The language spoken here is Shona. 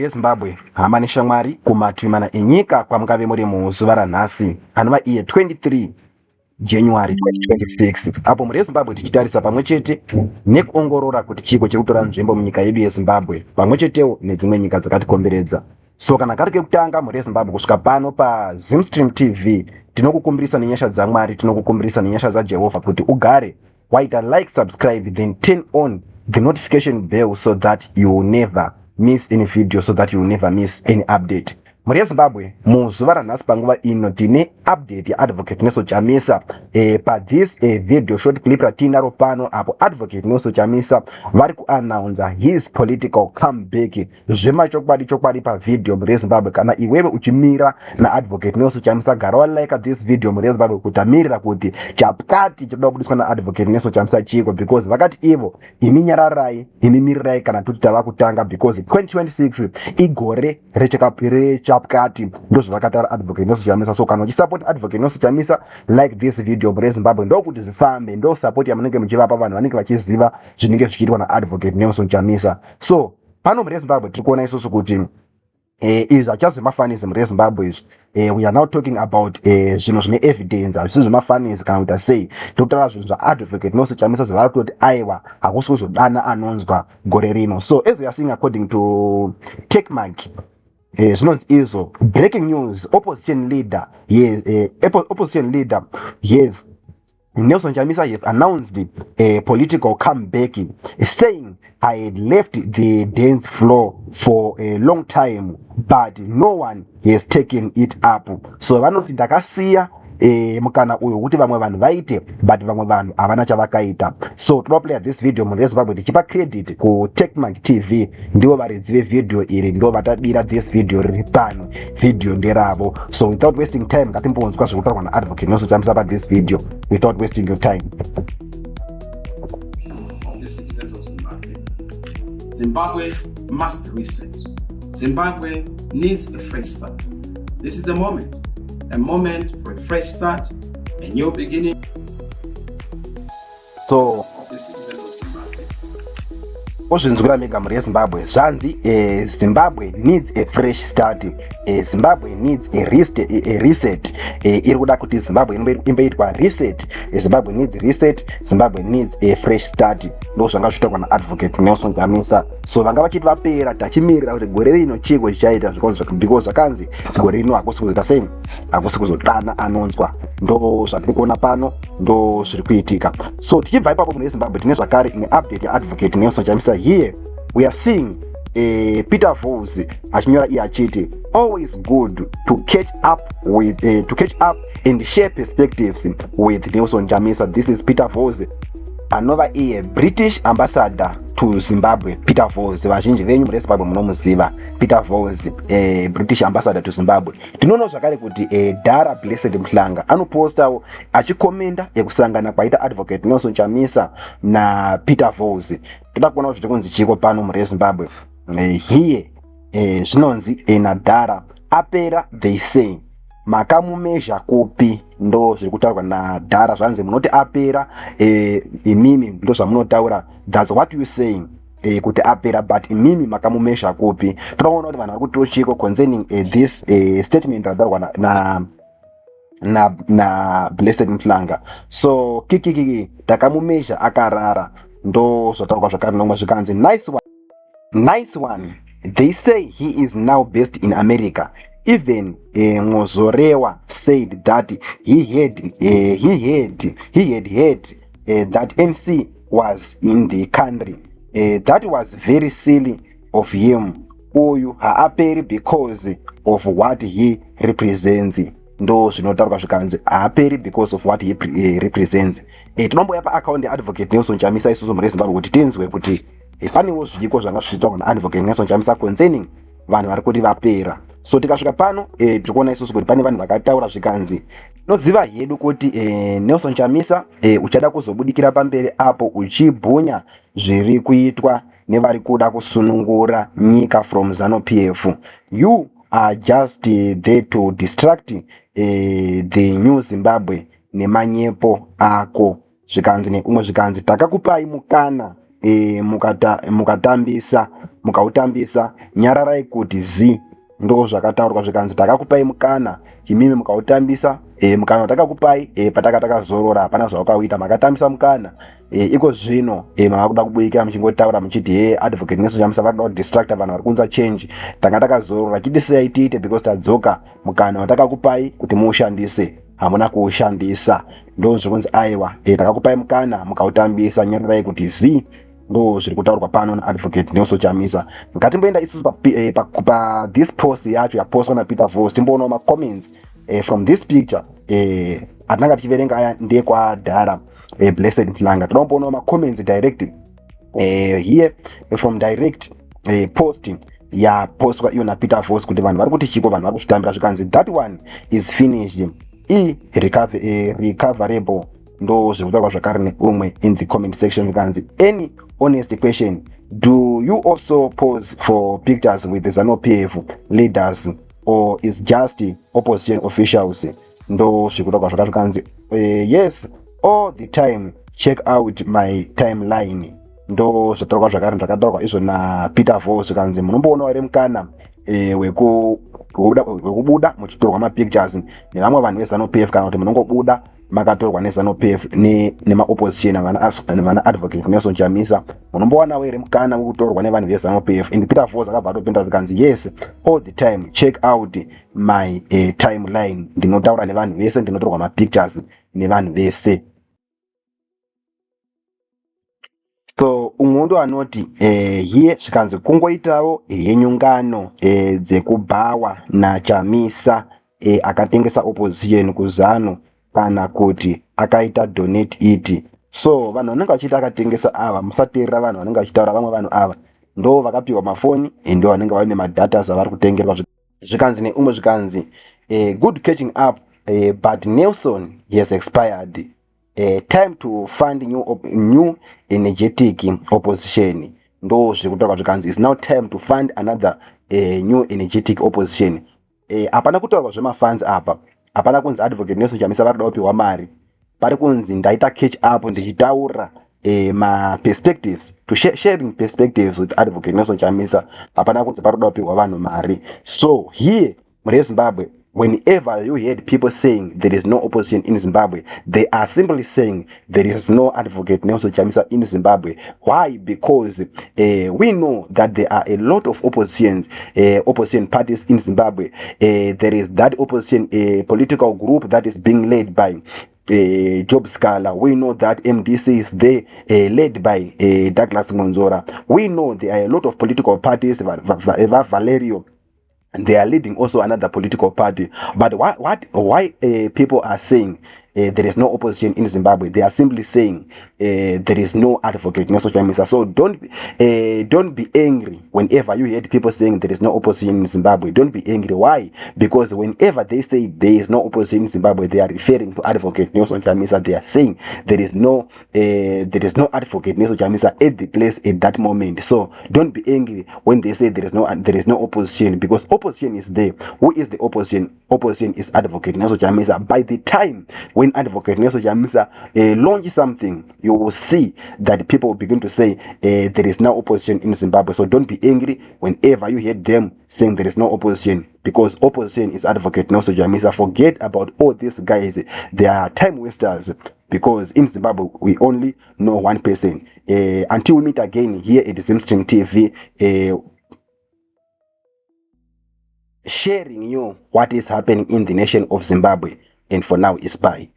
mhuri yeZimbabwe, hama neshamwari kumatirimana enyika kwamungave muri muzuva ranhasi anova iye 23 January 2026 apo mhuri yeZimbabwe tichitarisa pamwe chete nekuongorora kuti chiko chiri kutora nzvimbo munyika yedu yeZimbabwe pamwe chetewo nedzimwe nyika dzakatikomberedza. So kana kari kekutanga mhuri yeZimbabwe kusvika pano paZimstream TV tinokukumbirisa nenyasha dzaMwari, tinokukumbirisa nenyasha dzaJehovha kuti ugare waita like, subscribe, then turn on the notification bell so that you will never miss any video, so that you will never miss any update. Mhuri yeZimbabwe, muzuva ranhasi panguva ino tine update yaAdvocate Nelson Chamisa this video short clip ratinaro pano apo Advocate Nelson Chamisa vari kuannounce his political comeback. Zvemachokwadi pavideo mhuri yeZimbabwe. Kana iwewe uchimira naAdvocate Nelson Chamisa, gara walike this video mhuri yeZimbabwe kutamirira kuti chapkati chinoda kubudiswa naAdvocate Nelson Chamisa chiko, because vakati ivo imi nyararai, imi mirirai kana tuti tava kutanga, because 2026 igore rechapkati ndozvavakataura Advocate Nelson Chamisa. So kana uchisupport Advocate Nelson Chamisa, like this video mhuri yeZimbabwe, ndokuti zvifambe, ndo support yamunenge muchivapa vanhu vanenge vachiziva zvinenge zvichiitwa naAdvocate Nelson Chamisa. So pano mhuri yeZimbabwe tiri kuona isusu kuti izvi hachazvemafanisi mhuri yeZimbabwe izvi. We are now talking about zvinhu zvine evidence, hazvisi zvemafanisi kana kuti sei. Tokutaura zvinhu zvaAdvocate Nelson Chamisa zvavari kutoti aiwa hakusi kuzodana anonzwa gore rino. So as we are seeing according to Techmark, zvinonzi izvo breaking news, opposition leader yes, Nelson Chamisa has announced a political comeback, saying I had left the dance floor for a long time but no one has taken it up. So vanoti ndakasiya mukana uyo kuti vamwe vanhu vaite but vamwe vanhu havana chavakaita. So toplaya this video mhuri yeZimbabwe tichipa credit ku Techmark TV, ndivo varidzi vevideo iri, ndo vatadira this video riri pano, video nderavo. So without wasting time ngatimbonzwa zviri kutaurwa naAdvocate Nelson Chamisa pa this video without wasting your time. Zimbabwe must reset. Zimbabwe needs a fresh start. This is the moment. A moment for a fresh start, a new beginning. So ozvinzwira mega mhuri yeZimbabwe, zvanzi Zimbabwe needs a fresh start, Zimbabwe needs a reset. Iri kuda kuti Zimbabwe imbeitwa reset, Zimbabwe needs reset, Zimbabwe needs a fresh start. Ndo zvanga zvitaurwa naAdvocate Nelson Chamisa. So vanga vachiti vapera tachimirira kuti gore rino chiko chichaita because zvakanzi gore rino hakusi kuzoita sei, hakusi kuzodana anonzwa. Ndo zvatiri kuona pano, ndo zviri kuitika. So tichibva ipapo mhuri yeZimbabwe tine zvakare in update yaAdvocate Nelson Chamisa. Here we are seeing Peter Vos achinyora iye achiti always good to catch up and share perspectives with Nelson Chamisa. This is Peter Vos anova iye British ambassador to Zimbabwe. Peter Vos, vazhinji venyu mhuri yeZimbabwe munomuziva Peter Vos, British ambassador to Zimbabwe. Tinoona zvakare kuti Dara Blessed Mhlanga anopostawo achikomenda yekusangana kwaita Advocate Nelson Chamisa na Peter Vos. Toda kuona kuti kunzi chiko pano mhuri yeZimbabwe. Hiye zvinonzi naDara apera they say makamumezha kupi, ndo zviri kutaurwa naDara. Zvanzi munoti apera, imimi ndo zvamunotaura, that's what you saying, kuti apera, but imimi makamumezha kupi. Todakuona kuti vanhu vari kutiro chiko concerning this statement rataurwa na Blessed Mhlanga. So kiki takamumezha akarara, ndo zvataurwa zvakare nomwe zvikanzi nice one. They say he is now based in America. Even Ngozorewa said that he had heard that NC was in the country. That was very silly of him. Uyu haaperi because of what he represents. Ndo zvinotaurwa zvikanzi haaperi because of what he represents. Tinomboya paakaunti yaAdvocate Nelson Chamisa isusu mhuri yeZimbabwe kuti tinzwe kuti panewo zviko zvanga zvichitaurwa naAdvocate Nelson Chamisa concerning vanhu vari kuti vapera. So tikasvika pano tiri kuona isusu kuti pane vanhu vakataura zvikanzi noziva hedu kuti Nelson Chamisa uchada kuzobudikira pamberi apo uchibhunya zviri kuitwa nevari kuda kusunungura nyika from ZANU-PF. You are just there to distract the new Zimbabwe nemanyepo ako. Zvikanzi neumwe zvikanzi takakupai mukana mukautambisa nyararai kuti zi, ndo zvakataurwa zvikanzi takakupai mukana imimi mukautambisa, mukana watakakupai patakazorora hapana zvawakaita, makatambisa mukana. Iko zvino mavakuda kubudikira muchingotaura muchiti Advocate Nelson Chamisa varikuda kudistracta vanhu vari kunza change, tanga takazorora chidisei tiite because tadzoka mukana watakakupai kuti muushandise hamuna kuushandisa. Ndo zvikunzi aiwa takakupai mukana mukautambisa nyararai kuti zi, ndo zviri kutaurwa pano naAdvocate Nelson Chamisa. Ngatimboenda isusu pa this post yacho yapostwa naPeter Vos timboonawo ma-comments from this picture. Atinanga tichiverenga aya ndekwadhara Blessed Mhlanga. Tinomboonawo ma-comments direct here from direct post yapostwa iyo naPeter Vos kuti vanhu vari kuti chiko, vanhu vari kuzvitambira zvikanzi that one is finished, recoverable. Ndo zviri kutaurwa zvakare neumwe in the comment section zvikanzi any honest question, do you also pose for pictures with the ZANU-PF leaders or is just opposition officials? Ndo zviri kutaurwa zvakare zvikanzi yes, all the time check out my timeline. Ndo zvataurwa zvakare zvakataurwa izvo naPeter Vos zvikanzi munomboona ere mukana wekubuda muchitorwa mapictures nevamwe vanhu veZANU-PF kana kuti munongobuda makatorwa neZANU-PF nema-opposition vana Advocate Nelson Chamisa, munombowana ere mukana wekutorwa nevanhu veZANU-PF? And Peter Vos akabva atopindura zvikanzi yes, all the time check out my timeline. Ndinotaura nevanhu vese, ndinotorwa mapictures nevanhu vese. So umwe ndo anoti hiye zvikanzi kungoitawo henyungano dzekubhawa naChamisa akatengesa opposition kuZANU kana kuti akaita donate it. So vanhu vanenge vachiita akatengesa ava, musateerera vanhu vanenge vachitaura vamwe vanhu ava, ndo vakapiwa mafoni ndo vanenge vane madata avari kutengerwa. Zvikanzi neumwe zvikanzi good catching up, but Nelson has expired. Time to find new energetic opposition. Ndo zviri kutaurwa zvikanzi it's now time to find another new energetic opposition. Hapana kutaurwa zvemafans apa, hapana kunzi Advocate Nelson Chamisa vari kuda kupiwa mari, pari kunzi ndaita catch up ndichitaura ma-perspectives, to sharing perspectives with Advocate Nelson Chamisa. Hapana kunzi pari kuda kupiwa vanhu mari. So here muZimbabwe, whenever you heard people saying there is no opposition in Zimbabwe, they are simply saying there is no Advocate Nelson Chamisa in Zimbabwe. Why? Because we know that there are a lot of opposition parties in Zimbabwe. There is that opposition political group that is being led by Job Scala. We know that MDC is there, led by Douglas Monzora. We know there are a lot of political parties, Valerio, and they are leading also another political party. But why people are saying there is no opposition in Zimbabwe? They are simply saying there is no Advocate Nelson Chamisa. So don't be angry whenever you hear people saying there is no opposition in Zimbabwe. Don't be angry. Why? Because whenever they say there is no opposition in Zimbabwe, they are referring to Advocate Nelson Chamisa. They are saying there is no Advocate Nelson Chamisa at the place at that moment. So don't be angry when they say there is no opposition, because opposition is there. Who is the opposition? Opposition is Advocate Nelson Chamisa. By the time when Advocate Nelson Chamisa launches something, you will see that people will begin to say there is no opposition in Zimbabwe. So don't be angry whenever you hear them saying there is no opposition, because opposition is Advocate Nelson Chamisa. Forget about all these guys. They are time wasters, because in Zimbabwe we only know one person. Until we meet again here at Zimstream TV, sharing you what is happening in the nation of Zimbabwe. And for now, it's bye.